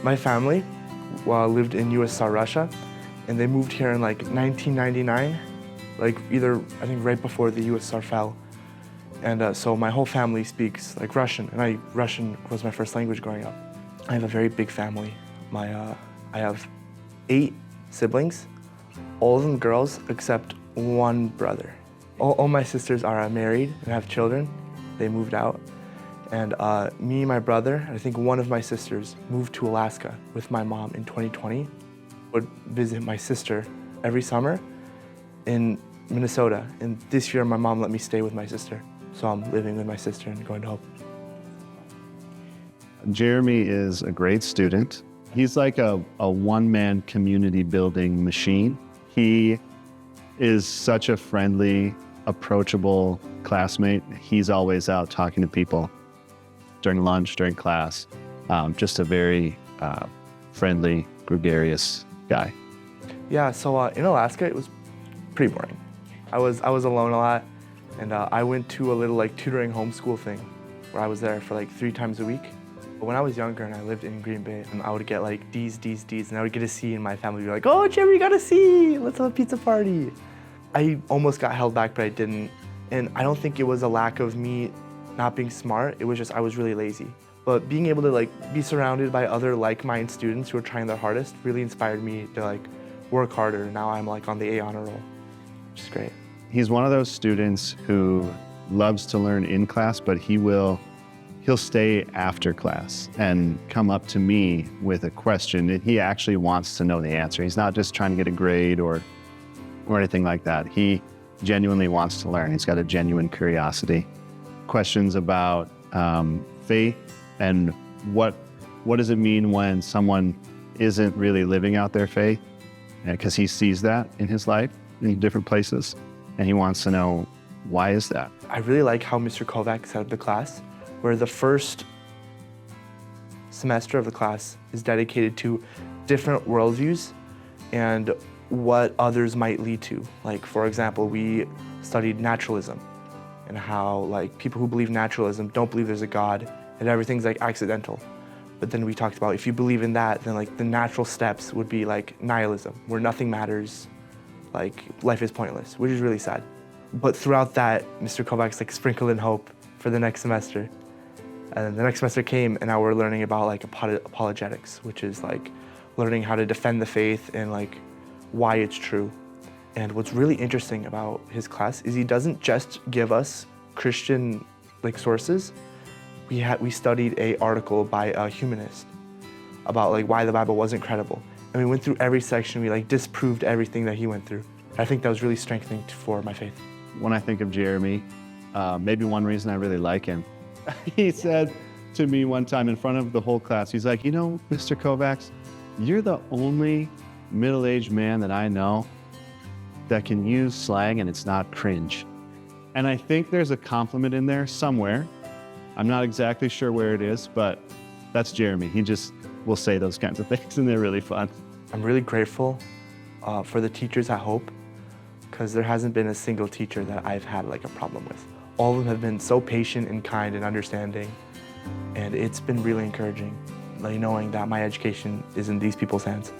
My family lived in USSR Russia, and they moved here in like 1999, like either, I think, right before the USSR fell. And so my whole family speaks like Russian, and Russian was my first language growing up. I have a very big family. I have 8 siblings, all of them girls except one brother. All my sisters are married and have children. They moved out. And me and my brother, I think one of my sisters, moved to Alaska with my mom in 2020. I would visit my sister every summer in Minnesota. And this year, my mom let me stay with my sister. So I'm living with my sister and going to Hope. Jeremy is a great student. He's like a one-man community building machine. He is such a friendly, approachable classmate. He's always out talking to people during lunch, during class. Just a very friendly, gregarious guy. Yeah, so in Alaska, it was pretty boring. I was alone a lot, and I went to a little like tutoring homeschool thing where I was there for like 3 times a week. But when I was younger and I lived in Green Bay, I would get like D's, and I would get a C, and my family would be like, "Oh, Jeremy got a C, let's have a pizza party." I almost got held back, but I didn't. And I don't think it was a lack of me not being smart, it was just I was really lazy. But being able to like be surrounded by other like-minded students who are trying their hardest really inspired me to like work harder. Now I'm like on the A honor roll, which is great. He's one of those students who loves to learn in class, but he'll stay after class and come up to me with a question, and he actually wants to know the answer. He's not just trying to get a grade or anything like that. He genuinely wants to learn. He's got a genuine curiosity. Questions about faith and what does it mean when someone isn't really living out their faith, because he sees that in his life in different places, and he wants to know, why is that? I really like how Mr. Kovac set up the class, where the first semester of the class is dedicated to different worldviews and what others might lead to. Like, for example, we studied naturalism and how like people who believe naturalism don't believe there's a God and everything's like accidental. But then we talked about if you believe in that, then like the natural steps would be like nihilism, where nothing matters, like life is pointless, which is really sad. But throughout that, Mr. Kovac's like sprinkled in hope for the next semester. And then the next semester came, and now we're learning about like apologetics, which is like learning how to defend the faith and like why it's true. And what's really interesting about his class is he doesn't just give us Christian like sources. We studied an article by a humanist about like why the Bible wasn't credible. And we went through every section, we like disproved everything that he went through. I think that was really strengthening for my faith. When I think of Jeremy, maybe one reason I really like him, he said to me one time in front of the whole class, he's like, "You know, Mr. Kovacs, you're the only middle-aged man that I know that can use slang and it's not cringe." And I think there's a compliment in there somewhere. I'm not exactly sure where it is, but that's Jeremy. He just will say those kinds of things, and they're really fun. I'm really grateful for the teachers at Hope, because there hasn't been a single teacher that I've had like a problem with. All of them have been so patient and kind and understanding, and it's been really encouraging, like knowing that my education is in these people's hands.